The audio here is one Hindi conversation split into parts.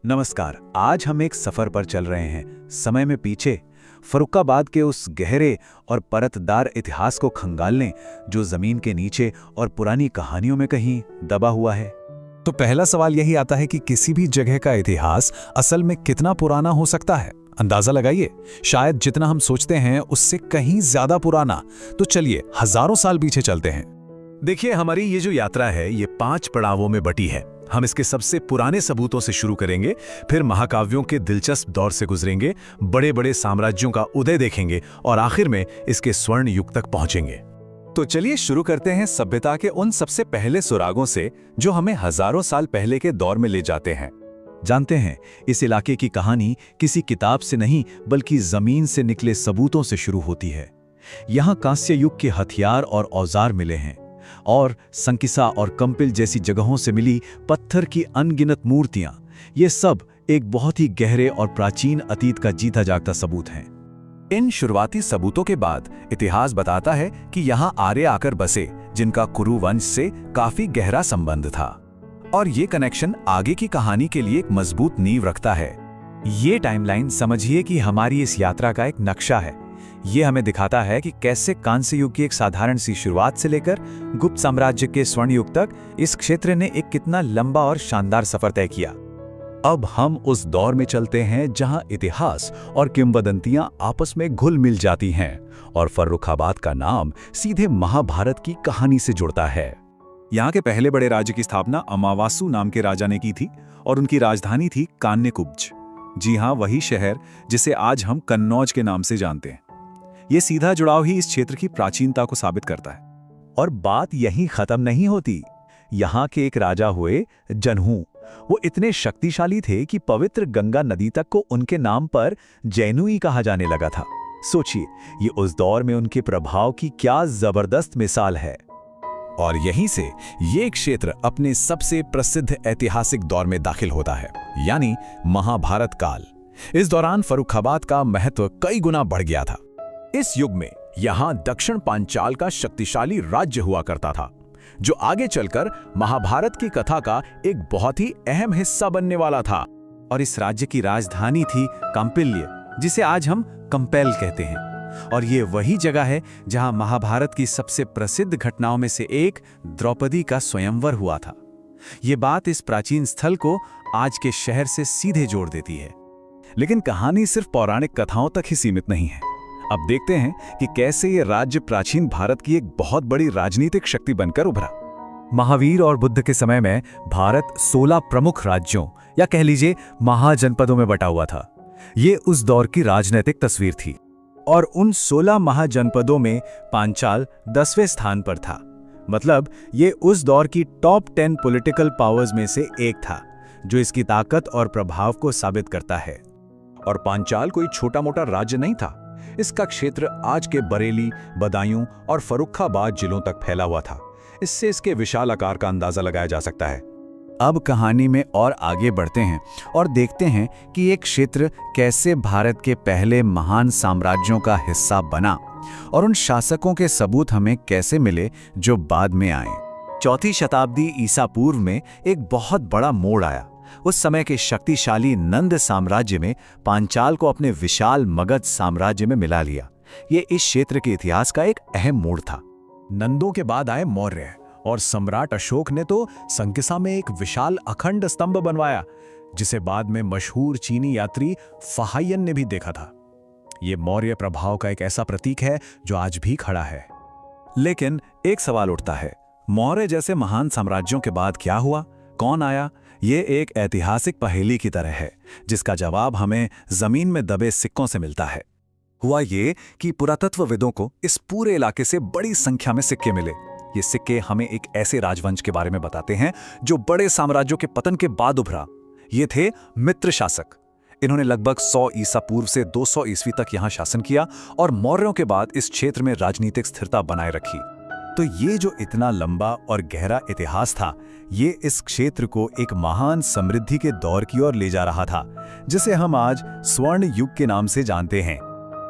नमस्कार। आज हम एक सफर पर चल रहे हैं, समय में पीछे, फर्रुखाबाद के उस गहरे और परतदार इतिहास को खंगालने जो जमीन के नीचे और पुरानी कहानियों में कहीं दबा हुआ है। तो पहला सवाल यही आता है कि किसी भी जगह का इतिहास असल में कितना पुराना हो सकता है। अंदाजा लगाइए, शायद जितना हम सोचते हैं उससे कहीं ज्यादा पुराना। तो चलिए हजारों साल पीछे चलते हैं। देखिए, हमारी ये जो यात्रा है ये 5 पड़ावों में बटी है। हम इसके सबसे पुराने सबूतों से शुरू करेंगे, फिर महाकाव्यों के दिलचस्प दौर से गुजरेंगे, बड़े बड़े साम्राज्यों का उदय देखेंगे और आखिर में इसके स्वर्ण युग तक पहुंचेंगे। तो चलिए शुरू करते हैं सभ्यता के उन सबसे पहले सुरागों से जो हमें हजारों साल पहले के दौर में ले जाते हैं। जानते हैं, इस इलाके की कहानी किसी किताब से नहीं बल्कि जमीन से निकले सबूतों से शुरू होती है। यहाँ कांस्य युग के हथियार और औजार मिले हैं और संकिसा और कंपिल जैसी जगहों से मिली पत्थर की अनगिनत मूर्तियां, ये सब एक बहुत ही गहरे और प्राचीन अतीत का जीता जागता सबूत हैं। इन शुरुआती सबूतों के बाद इतिहास बताता है कि यहाँ आर्य आकर बसे, जिनका कुरु वंश से काफी गहरा संबंध था, और ये कनेक्शन आगे की कहानी के लिए एक मजबूत नींव रखता है। ये टाइमलाइन समझिए कि हमारी इस यात्रा का एक नक्शा है। ये हमें दिखाता है कि कैसे कांस्य युग की एक साधारण सी शुरुआत से लेकर गुप्त साम्राज्य के स्वर्ण युग तक इस क्षेत्र ने एक कितना लंबा और शानदार सफर तय किया। अब हम उस दौर में चलते हैं जहां इतिहास और किंवदंतियां आपस में घुल मिल जाती हैं और फर्रुखाबाद का नाम सीधे महाभारत की कहानी से जुड़ता है। यहाँ के पहले बड़े राज्य की स्थापना अमावासु नाम के राजा ने की थी और उनकी राजधानी थी कान्यकुब्ज। जी हाँ, वही शहर जिसे आज हम कन्नौज के नाम से जानते हैं। ये सीधा जुड़ाव ही इस क्षेत्र की प्राचीनता को साबित करता है। और बात यहीं खत्म नहीं होती। यहाँ के एक राजा हुए जनहू। वो इतने शक्तिशाली थे कि पवित्र गंगा नदी तक को उनके नाम पर जैनुई कहा जाने लगा था। सोचिए, ये उस दौर में उनके प्रभाव की क्या जबरदस्त मिसाल है। और यहीं से ये क्षेत्र अपने सबसे प्रसिद्ध ऐतिहासिक दौर में दाखिल होता है, यानी महाभारत काल। इस दौरान फर्रुखाबाद का महत्व कई गुना बढ़ गया था। इस युग में यहाँ दक्षिण पांचाल का शक्तिशाली राज्य हुआ करता था, जो आगे चलकर महाभारत की कथा का एक बहुत ही अहम हिस्सा बनने वाला था। और इस राज्य की राजधानी थी कंपिल्य, जिसे आज हम कंपेल कहते हैं। और ये वही जगह है जहां महाभारत की सबसे प्रसिद्ध घटनाओं में से एक द्रौपदी का स्वयंवर हुआ था। ये बात इस प्राचीन स्थल को आज के शहर से सीधे जोड़ देती है। लेकिन कहानी सिर्फ पौराणिक कथाओं तक ही सीमित नहीं है। अब देखते हैं कि कैसे ये राज्य प्राचीन भारत की एक बहुत बड़ी राजनीतिक शक्ति बनकर उभरा। महावीर और बुद्ध के समय में भारत 16 प्रमुख राज्यों या कह लीजिए महाजनपदों में बटा हुआ था। ये उस दौर की राजनीतिक तस्वीर थी। और उन 16 महाजनपदों में पांचाल 10वें स्थान पर था। मतलब ये उस दौर की टॉप 10 पॉलिटिकल पावर्स में से एक था, जो इसकी ताकत और प्रभाव को साबित करता है। और पांचाल कोई छोटा मोटा राज्य नहीं था। इसका क्षेत्र आज के बरेली, बदायूं और फर्रुखाबाद जिलों तक फैला हुआ था। इससे इसके विशाल आकार का अंदाजा लगाया जा सकता है। अब कहानी में और आगे बढ़ते हैं और देखते हैं कि ये क्षेत्र कैसे भारत के पहले महान साम्राज्यों का हिस्सा बना और उन शासकों के सबूत हमें कैसे मिले जो बाद में आए। 4वीं शताब्दी ईसा पूर्व में एक बहुत बड़ा मोड़ आया। उस समय के शक्तिशाली नंद साम्राज्य में पांचाल को अपने विशाल मगध साम्राज्य में मिला लिया। ये इस क्षेत्र के इतिहास का एक अहम मोड़ था। नंदों के बाद आए मौर्य, और सम्राट अशोक ने तो संकिसा में एक विशाल अखंड स्तंभ बनवाया, जिसे बाद में मशहूर चीनी यात्री फाहियन ने भी देखा था। ये मौर्य प्रभाव का एक ऐसा प्रतीक है जो आज भी खड़ा है। लेकिन एक सवाल उठता है, मौर्य जैसे महान साम्राज्यों के बाद क्या हुआ, कौन आया? ये एक ऐतिहासिक पहेली की तरह है, जिसका जवाब हमें जमीन में दबे सिक्कों से मिलता है। हुआ ये कि पुरातत्वविदों को इस पूरे इलाके से बड़ी संख्या में सिक्के मिले। ये सिक्के हमें एक ऐसे राजवंश के बारे में बताते हैं जो बड़े साम्राज्यों के पतन के बाद उभरा। ये थे मित्र शासक। इन्होंने लगभग 100 ईसा पूर्व से 200 ईस्वी तक यहाँ शासन किया और मौर्यों के बाद इस क्षेत्र में राजनीतिक स्थिरता बनाए रखी। तो ये जो इतना लंबा और गहरा इतिहास था, ये इस क्षेत्र को एक महान समृद्धि के दौर की ओर ले जा रहा था, जिसे हम आज स्वर्ण युग के नाम से जानते हैं।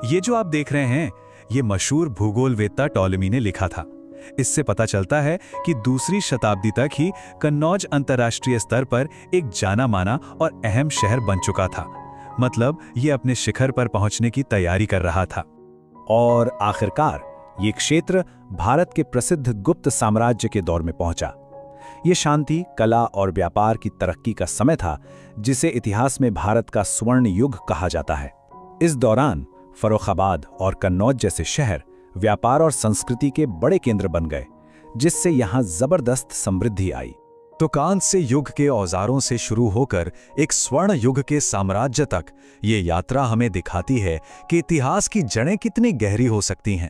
ये जो आप देख रहे हैं, ये मशहूर भूगोलवेत्ता टॉलेमी ने लिखा था। इससे पता चलता है कि दूसरी शताब्दी तक ही कन्नौज अंतर्राष्ट्रीय स्तर पर एक जाना माना और अहम शहर बन चुका था। मतलब ये अपने शिखर पर पहुंचने की तैयारी कर रहा था। और आखिरकार ये क्षेत्र भारत के प्रसिद्ध गुप्त साम्राज्य के दौर में पहुंचा। ये शांति, कला और व्यापार की तरक्की का समय था, जिसे इतिहास में भारत का स्वर्ण युग कहा जाता है। इस दौरान फर्रुखाबाद और कन्नौज जैसे शहर व्यापार और संस्कृति के बड़े केंद्र बन गए, जिससे यहाँ जबरदस्त समृद्धि आई। तो कांस्य युग के औजारों से शुरू होकर एक स्वर्ण युग के साम्राज्य तक ये यात्रा हमें दिखाती है कि इतिहास की जड़ें कितनी गहरी हो सकती हैं।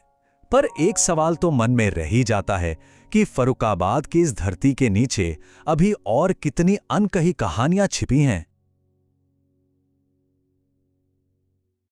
पर एक सवाल तो मन में रह ही जाता है कि फर्रुखाबाद की इस धरती के नीचे अभी और कितनी अनकही कहानियां छिपी हैं।